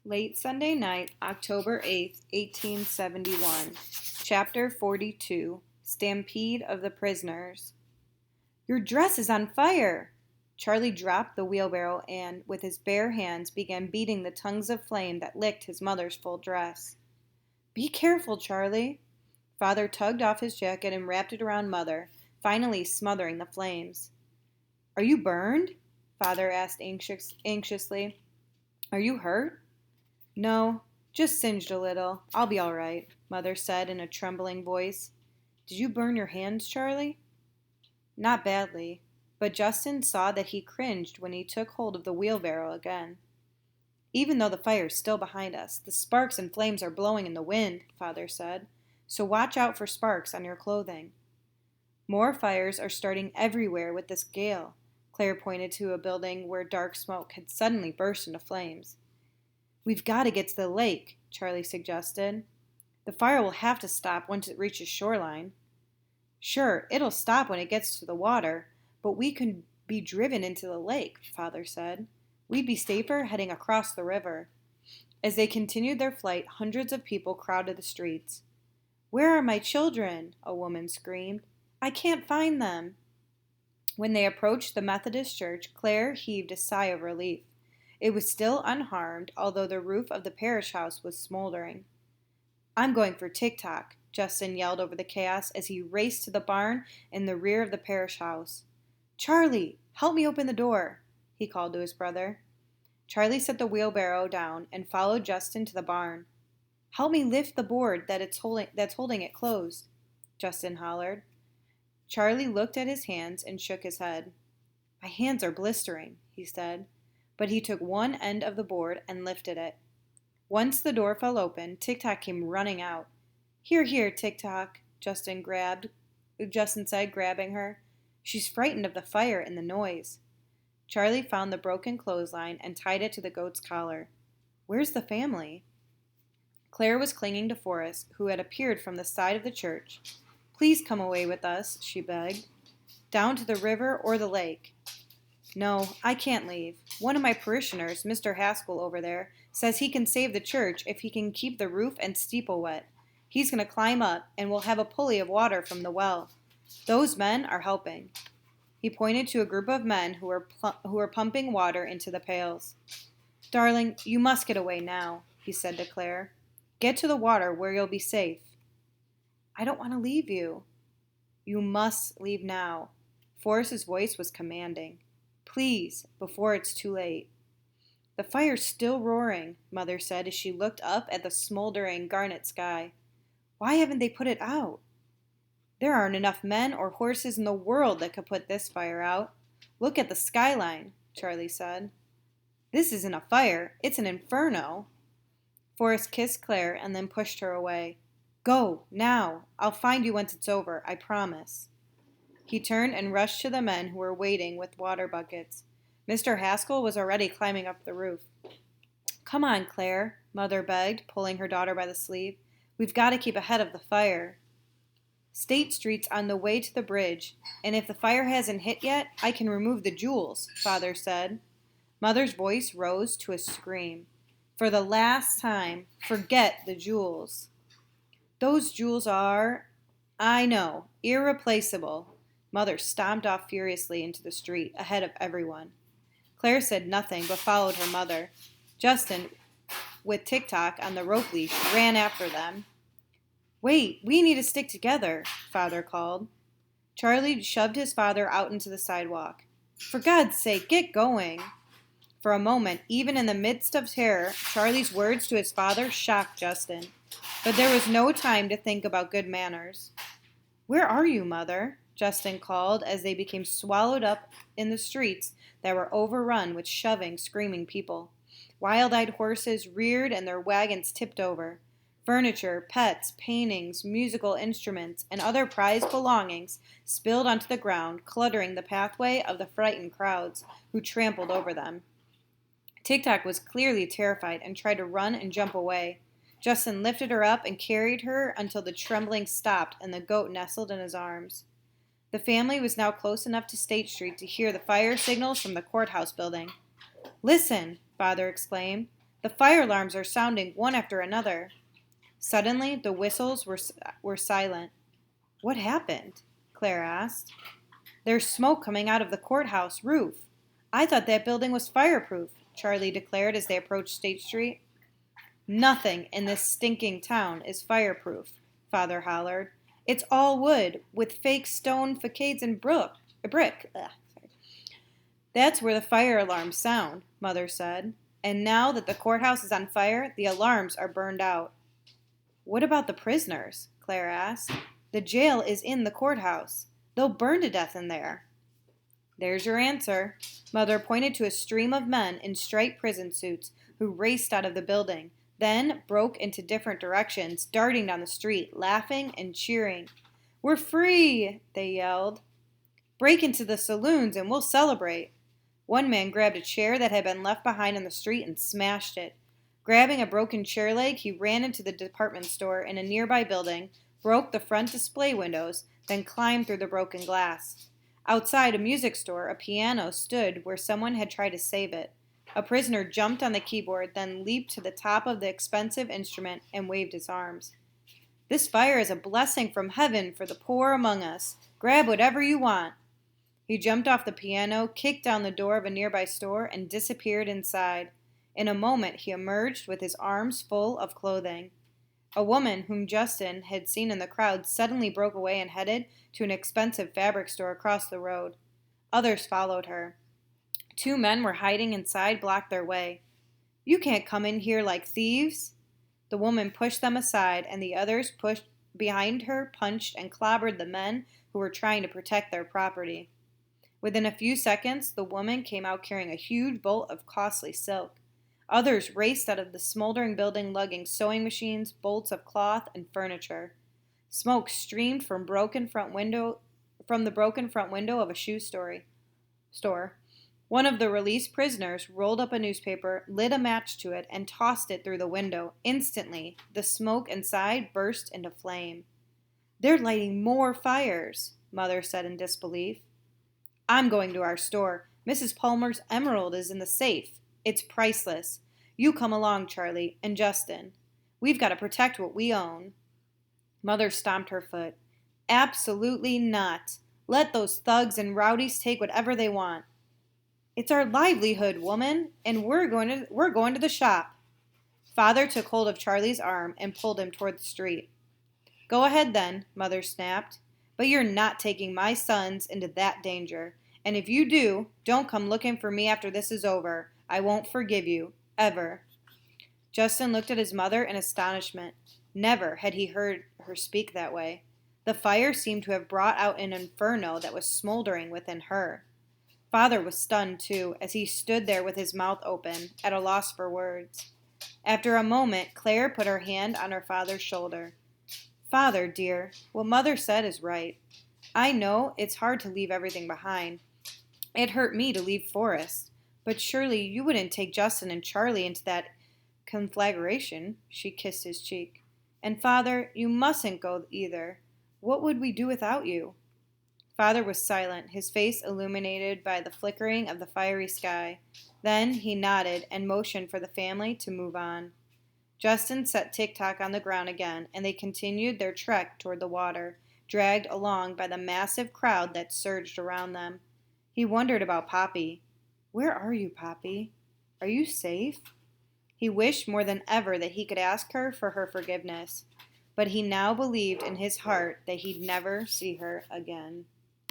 Late Sunday night, October 8th, 1871. Chapter 42. Stampede of the Prisoners. Your dress is on fire! Charlie dropped the wheelbarrow and, with his bare hands, began beating the tongues of flame that licked his mother's full dress. Be careful, Charlie. Father tugged off his jacket and wrapped it around Mother, finally smothering the flames. Are you burned? Father asked anxiously. Are you hurt? No, just singed a little. I'll be all right, Mother said in a trembling voice. Did you burn your hands, Charlie? Not badly, but Justin saw that he cringed when he took hold of the wheelbarrow again. Even though the fire's still behind us, the sparks and flames are blowing in the wind, Father said, so watch out for sparks on your clothing. More fires are starting everywhere with this gale. Claire pointed to a building where dark smoke had suddenly burst into flames. We've got to get to the lake, Charlie suggested. The fire will have to stop once it reaches shoreline. Sure, it'll stop when it gets to the water, but we can be driven into the lake, Father said. We'd be safer heading across the river. As they continued their flight, hundreds of people crowded the streets. Where are my children? A woman screamed. I can't find them. When they approached the Methodist church, Claire heaved a sigh of relief. It was still unharmed, although the roof of the parish house was smoldering. I'm going for TikTok, Justin yelled over the chaos as he raced to the barn in the rear of the parish house. Charlie, help me open the door, he called to his brother. Charlie set the wheelbarrow down and followed Justin to the barn. Help me lift the board that's holding it closed, Justin hollered. Charlie looked at his hands and shook his head. My hands are blistering, he said, but he took one end of the board and lifted it. Once the door fell open, TikTok came running out. Here, here, TikTok, Justin said, grabbing her. She's frightened of the fire and the noise. Charlie found the broken clothesline and tied it to the goat's collar. Where's the family? Claire was clinging to Forrest, who had appeared from the side of the church. Please come away with us, she begged. Down to the river or the lake. No, I can't leave. One of my parishioners, Mr. Haskell over there, says he can save the church if he can keep the roof and steeple wet. He's going to climb up, and we'll have a pulley of water from the well. Those men are helping. He pointed to a group of men who were pumping water into the pails. Darling, you must get away now, he said to Claire. Get to the water where you'll be safe. I don't want to leave you. You must leave now. Forrest's voice was commanding. Please, before it's too late. The fire's still roaring, Mother said as she looked up at the smoldering garnet sky. Why haven't they put it out? There aren't enough men or horses in the world that could put this fire out. Look at the skyline, Charlie said. This isn't a fire, it's an inferno. Forrest kissed Claire and then pushed her away. Go, now. I'll find you once it's over, I promise. He turned and rushed to the men who were waiting with water buckets. Mr. Haskell was already climbing up the roof. Come on, Claire, Mother begged, pulling her daughter by the sleeve. We've got to keep ahead of the fire. State Street's on the way to the bridge, and if the fire hasn't hit yet, I can remove the jewels, Father said. Mother's voice rose to a scream. For the last time, forget the jewels. Those jewels are, I know, irreplaceable. Mother stomped off furiously into the street, ahead of everyone. Claire said nothing, but followed her mother. Justin, with TikTok on the rope leash, ran after them. Wait, we need to stick together, Father called. Charlie shoved his father out into the sidewalk. For God's sake, get going. For a moment, even in the midst of terror, Charlie's words to his father shocked Justin. But there was no time to think about good manners. Where are you, Mother? Justin called as they became swallowed up in the streets that were overrun with shoving, screaming people. Wild-eyed horses reared and their wagons tipped over. Furniture, pets, paintings, musical instruments, and other prized belongings spilled onto the ground, cluttering the pathway of the frightened crowds who trampled over them. TikTok was clearly terrified and tried to run and jump away. Justin lifted her up and carried her until the trembling stopped and the goat nestled in his arms. The family was now close enough to State Street to hear the fire signals from the courthouse building. Listen, Father exclaimed. The fire alarms are sounding one after another. Suddenly, the whistles were silent. What happened? Claire asked. There's smoke coming out of the courthouse roof. I thought that building was fireproof, Charlie declared as they approached State Street. Nothing in this stinking town is fireproof, Father hollered. It's all wood, with fake stone facades and brick. Ugh, sorry. That's where the fire alarms sound, Mother said. And now that the courthouse is on fire, the alarms are burned out. What about the prisoners? Claire asked. The jail is in the courthouse. They'll burn to death in there. There's your answer. Mother pointed to a stream of men in striped prison suits who raced out of the building, then broke into different directions, darting down the street, laughing and cheering. We're free, they yelled. Break into the saloons and we'll celebrate. One man grabbed a chair that had been left behind in the street and smashed it. Grabbing a broken chair leg, he ran into the department store in a nearby building, broke the front display windows, then climbed through the broken glass. Outside a music store, a piano stood where someone had tried to save it. A prisoner jumped on the keyboard, then leaped to the top of the expensive instrument and waved his arms. This fire is a blessing from heaven for the poor among us. Grab whatever you want. He jumped off the piano, kicked down the door of a nearby store, and disappeared inside. In a moment, he emerged with his arms full of clothing. A woman whom Justin had seen in the crowd suddenly broke away and headed to an expensive fabric store across the road. Others followed her. Two men were hiding inside, blocked their way. You can't come in here like thieves. The woman pushed them aside, and the others pushed behind her, punched, and clobbered the men who were trying to protect their property. Within a few seconds, the woman came out carrying a huge bolt of costly silk. Others raced out of the smoldering building lugging sewing machines, bolts of cloth, and furniture. Smoke streamed from the broken front window of a shoe store. One of the released prisoners rolled up a newspaper, lit a match to it, and tossed it through the window. Instantly, the smoke inside burst into flame. They're lighting more fires, Mother said in disbelief. I'm going to our store. Mrs. Palmer's emerald is in the safe. It's priceless. You come along, Charlie, and Justin. We've got to protect what we own. Mother stomped her foot. Absolutely not. Let those thugs and rowdies take whatever they want. It's our livelihood, woman, and we're going to the shop. Father took hold of Charlie's arm and pulled him toward the street. Go ahead then, Mother snapped. But you're not taking my sons into that danger. And if you do, don't come looking for me after this is over. I won't forgive you. Ever. Justin looked at his mother in astonishment. Never had he heard her speak that way. The fire seemed to have brought out an inferno that was smoldering within her. Father was stunned, too, as he stood there with his mouth open, at a loss for words. After a moment, Claire put her hand on her father's shoulder. Father, dear, what Mother said is right. I know it's hard to leave everything behind. It hurt me to leave Forrest, but surely you wouldn't take Justin and Charlie into that conflagration. She kissed his cheek. And Father, you mustn't go either. What would we do without you? Father was silent, his face illuminated by the flickering of the fiery sky. Then he nodded and motioned for the family to move on. Justin set Tick-Tock on the ground again, and they continued their trek toward the water, dragged along by the massive crowd that surged around them. He wondered about Poppy. Where are you, Poppy? Are you safe? He wished more than ever that he could ask her for her forgiveness, but he now believed in his heart that he'd never see her again.